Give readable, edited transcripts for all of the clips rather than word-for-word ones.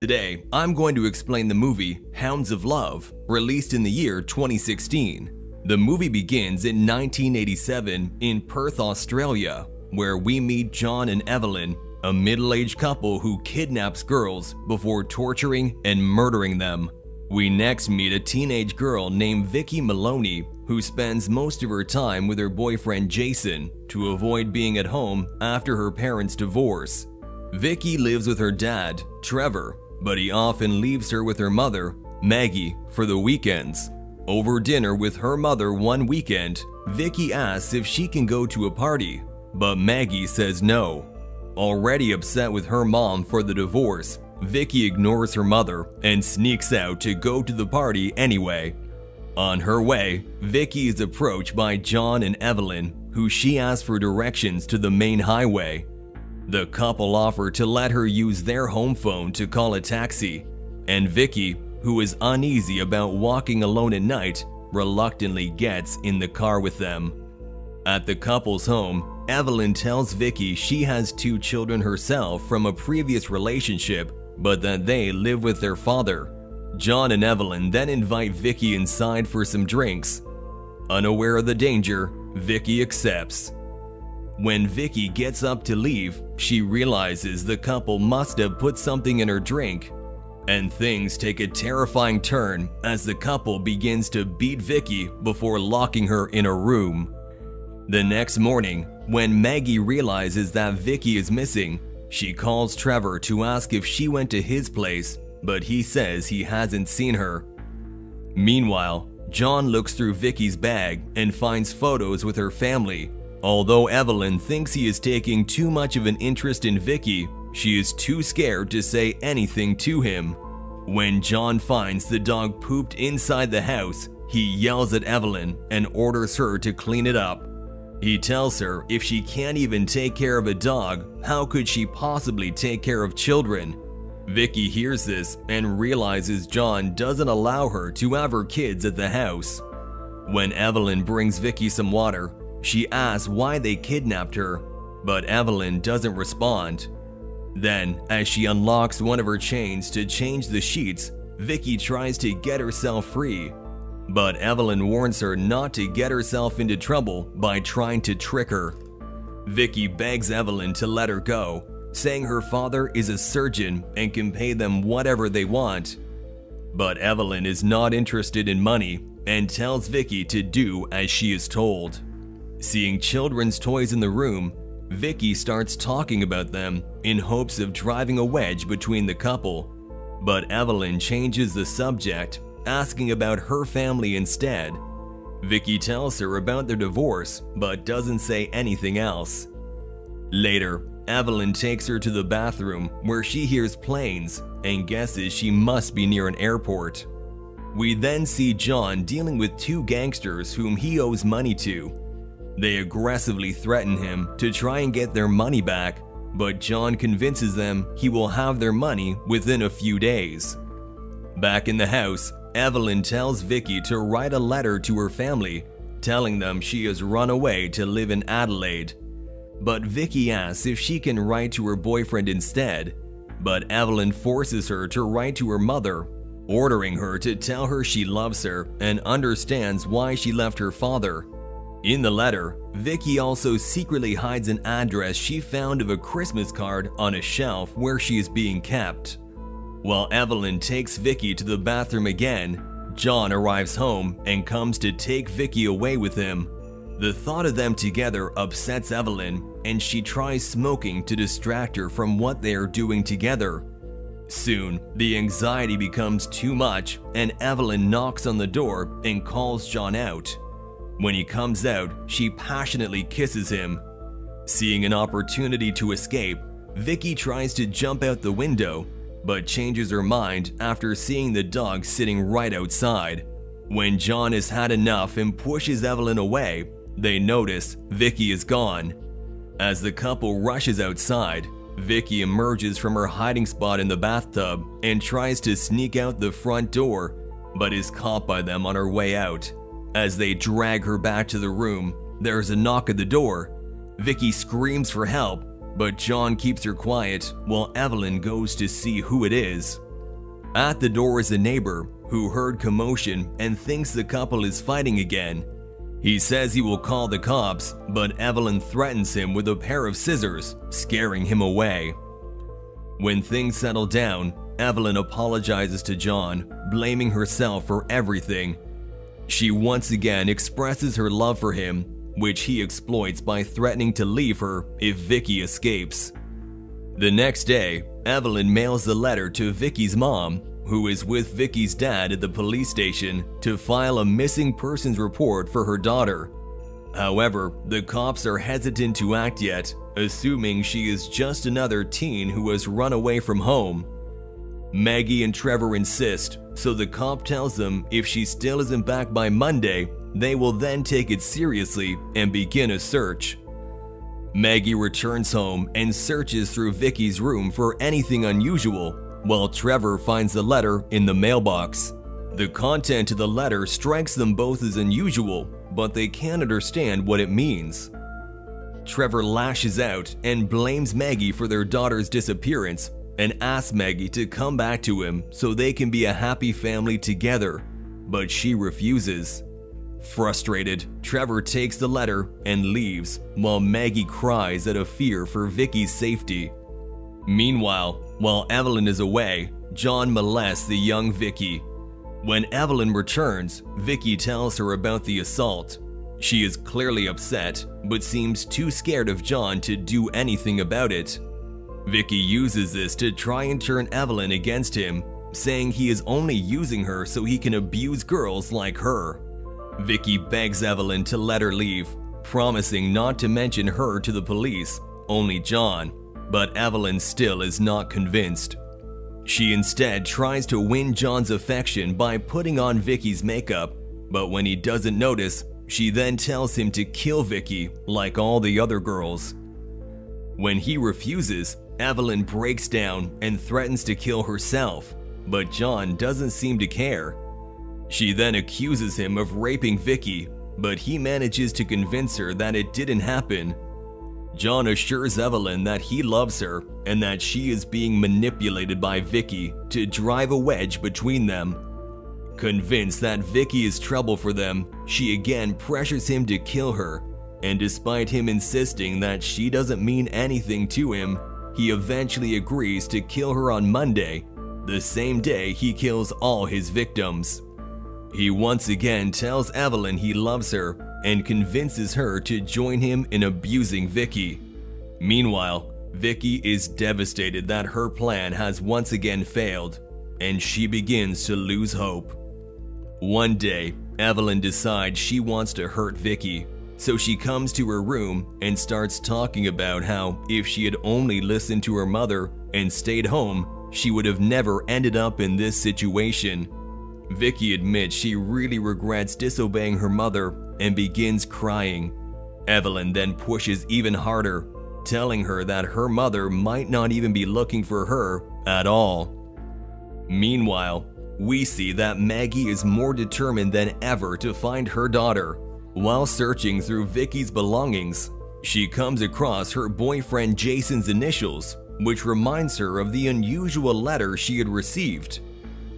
Today, I'm going to explain the movie Hounds of Love, released in the year 2016. The movie begins in 1987 in Perth, Australia, where we meet John and Evelyn, a middle-aged couple who kidnaps girls before torturing and murdering them. We next meet a teenage girl named Vicky Maloney, who spends most of her time with her boyfriend Jason to avoid being at home after her parents' divorce. Vicky lives with her dad, Trevor, but he often leaves her with her mother, Maggie, for the weekends. Over dinner with her mother one weekend, Vicky asks if she can go to a party, but Maggie says no. Already upset with her mom for the divorce, Vicky ignores her mother and sneaks out to go to the party anyway. On her way, Vicky is approached by John and Evelyn, who she asks for directions to the main highway. The couple offer to let her use their home phone to call a taxi, and Vicky, who is uneasy about walking alone at night, reluctantly gets in the car with them. At the couple's home, Evelyn tells Vicky she has 2 children herself from a previous relationship, but that they live with their father. John and Evelyn then invite Vicky inside for some drinks. Unaware of the danger, Vicky accepts. When Vicky gets up to leave, she realizes the couple must have put something in her drink, and things take a terrifying turn as the couple begins to beat Vicky before locking her in a room. The next morning, when Maggie realizes that Vicky is missing, she calls Trevor to ask if she went to his place, but he says he hasn't seen her. Meanwhile, John looks through Vicky's bag and finds photos with her family. Although Evelyn thinks he is taking too much of an interest in Vicky, she is too scared to say anything to him. When John finds the dog pooped inside the house, he yells at Evelyn and orders her to clean it up. He tells her if she can't even take care of a dog, how could she possibly take care of children? Vicky hears this and realizes John doesn't allow her to have her kids at the house. When Evelyn brings Vicky some water, she asks why they kidnapped her, but Evelyn doesn't respond. Then, as she unlocks one of her chains to change the sheets, Vicky tries to get herself free. But Evelyn warns her not to get herself into trouble by trying to trick her. Vicky begs Evelyn to let her go, saying her father is a surgeon and can pay them whatever they want. But Evelyn is not interested in money and tells Vicky to do as she is told. Seeing children's toys in the room, Vicky starts talking about them in hopes of driving a wedge between the couple. But Evelyn changes the subject, asking about her family instead. Vicky tells her about their divorce, but doesn't say anything else. Later, Evelyn takes her to the bathroom where she hears planes and guesses she must be near an airport. We then see John dealing with 2 gangsters whom he owes money to. They aggressively threaten him to try and get their money back, but John convinces them he will have their money within a few days. Back in the house, Evelyn tells Vicky to write a letter to her family, telling them she has run away to live in Adelaide. But Vicky asks if she can write to her boyfriend instead, but Evelyn forces her to write to her mother, ordering her to tell her she loves her and understands why she left her father. In the letter, Vicky also secretly hides an address she found of a Christmas card on a shelf where she is being kept. While Evelyn takes Vicky to the bathroom again, John arrives home and comes to take Vicky away with him. The thought of them together upsets Evelyn, and she tries smoking to distract her from what they are doing together. Soon, the anxiety becomes too much, and Evelyn knocks on the door and calls John out. When he comes out, she passionately kisses him. Seeing an opportunity to escape, Vicky tries to jump out the window, but changes her mind after seeing the dog sitting right outside. When John has had enough and pushes Evelyn away, they notice Vicky is gone. As the couple rushes outside, Vicky emerges from her hiding spot in the bathtub and tries to sneak out the front door, but is caught by them on her way out. As they drag her back to the room, there is a knock at the door. Vicky screams for help, but John keeps her quiet while Evelyn goes to see who it is. At the door is a neighbor who heard commotion and thinks the couple is fighting again. He says he will call the cops, but Evelyn threatens him with a pair of scissors, scaring him away. When things settle down, Evelyn apologizes to John, blaming herself for everything. She once again expresses her love for him, which he exploits by threatening to leave her if Vicky escapes. The next day, Evelyn mails the letter to Vicky's mom, who is with Vicky's dad at the police station to file a missing persons report for her daughter. However, the cops are hesitant to act yet, assuming she is just another teen who has run away from home. Maggie and Trevor insist, so the cop tells them if she still isn't back by Monday, they will then take it seriously and begin a search. Maggie returns home and searches through Vicky's room for anything unusual, while Trevor finds the letter in the mailbox. The content of the letter strikes them both as unusual, but they can't understand what it means. Trevor lashes out and blames Maggie for their daughter's disappearance and asks Maggie to come back to him so they can be a happy family together, but she refuses. Frustrated, Trevor takes the letter and leaves, while Maggie cries out of fear for Vicky's safety. Meanwhile, while Evelyn is away, John molests the young Vicky. When Evelyn returns, Vicky tells her about the assault. She is clearly upset, but seems too scared of John to do anything about it. Vicky uses this to try and turn Evelyn against him, saying he is only using her so he can abuse girls like her. Vicky begs Evelyn to let her leave, promising not to mention her to the police, only John, but Evelyn still is not convinced. She instead tries to win John's affection by putting on Vicky's makeup, but when he doesn't notice, she then tells him to kill Vicky like all the other girls. When he refuses, Evelyn breaks down and threatens to kill herself, but John doesn't seem to care. She then accuses him of raping Vicky, but he manages to convince her that it didn't happen. John assures Evelyn that he loves her and that she is being manipulated by Vicky to drive a wedge between them. Convinced that Vicky is trouble for them, she again pressures him to kill her, and despite him insisting that she doesn't mean anything to him, he eventually agrees to kill her on Monday, the same day he kills all his victims. He once again tells Evelyn he loves her and convinces her to join him in abusing Vicky. Meanwhile, Vicky is devastated that her plan has once again failed, and she begins to lose hope. One day, Evelyn decides she wants to hurt Vicky, so she comes to her room and starts talking about how if she had only listened to her mother and stayed home, she would have never ended up in this situation. Vicky admits she really regrets disobeying her mother and begins crying. Evelyn then pushes even harder, telling her that her mother might not even be looking for her at all. Meanwhile, we see that Maggie is more determined than ever to find her daughter. While searching through Vicky's belongings, she comes across her boyfriend Jason's initials, which reminds her of the unusual letter she had received.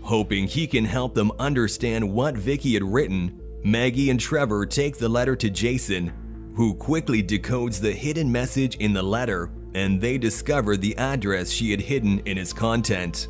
Hoping he can help them understand what Vicky had written, Maggie and Trevor take the letter to Jason, who quickly decodes the hidden message in the letter, and they discover the address she had hidden in its content.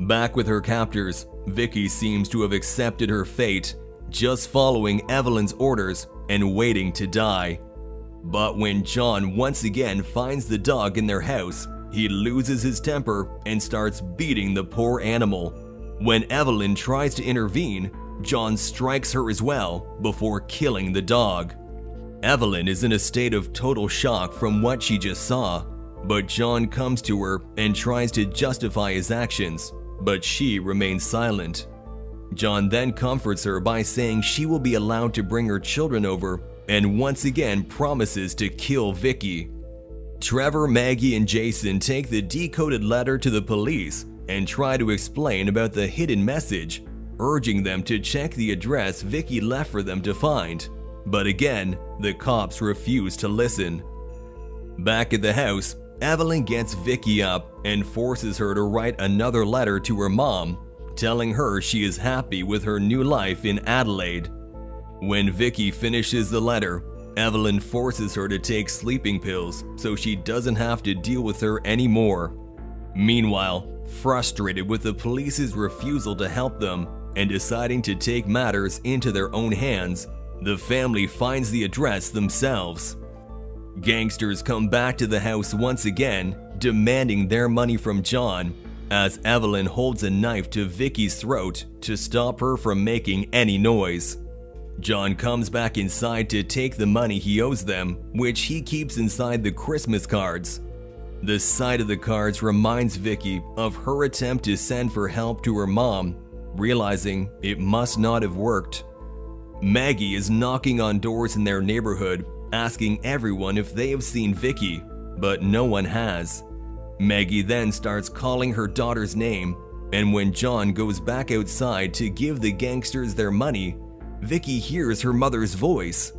Back with her captors, Vicky seems to have accepted her fate, just following Evelyn's orders and waiting to die. But when John once again finds the dog in their house, he loses his temper and starts beating the poor animal. When Evelyn tries to intervene, John strikes her as well before killing the dog. Evelyn is in a state of total shock from what she just saw, but John comes to her and tries to justify his actions, but she remains silent. John then comforts her by saying she will be allowed to bring her children over and once again promises to kill Vicky. Trevor, Maggie, and Jason take the decoded letter to the police and try to explain about the hidden message, urging them to check the address Vicky left for them to find. But again, the cops refuse to listen. Back at the house, Evelyn gets Vicky up and forces her to write another letter to her mom, telling her she is happy with her new life in Adelaide. When Vicky finishes the letter, Evelyn forces her to take sleeping pills so she doesn't have to deal with her anymore. Meanwhile, frustrated with the police's refusal to help them and deciding to take matters into their own hands, the family finds the address themselves. Gangsters come back to the house once again, demanding their money from John, as Evelyn holds a knife to Vicky's throat to stop her from making any noise. John comes back inside to take the money he owes them, which he keeps inside the Christmas cards. The sight of the cards reminds Vicky of her attempt to send for help to her mom, realizing it must not have worked. Maggie is knocking on doors in their neighborhood, asking everyone if they have seen Vicky, but no one has. Maggie then starts calling her daughter's name, and when John goes back outside to give the gangsters their money, Vicky hears her mother's voice.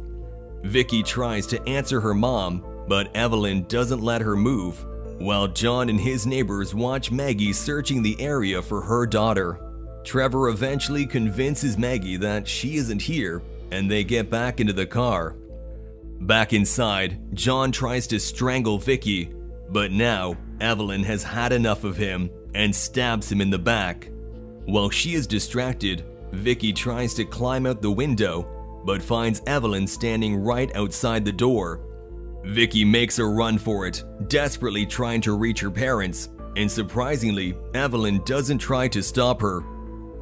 Vicky tries to answer her mom, but Evelyn doesn't let her move, while John and his neighbors watch Maggie searching the area for her daughter. Trevor eventually convinces Maggie that she isn't here, and they get back into the car. Back inside, John tries to strangle Vicky, but now Evelyn has had enough of him and stabs him in the back. While she is distracted, Vicky tries to climb out the window, but finds Evelyn standing right outside the door. Vicky makes a run for it, desperately trying to reach her parents, and surprisingly, Evelyn doesn't try to stop her.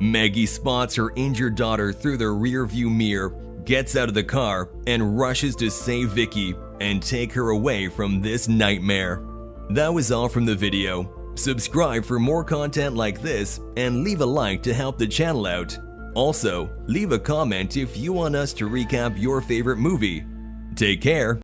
Maggie spots her injured daughter through the rearview mirror, gets out of the car, and rushes to save Vicky and take her away from this nightmare. That was all from the video. Subscribe for more content like this and leave a like to help the channel out. Also, leave a comment if you want us to recap your favorite movie. Take care.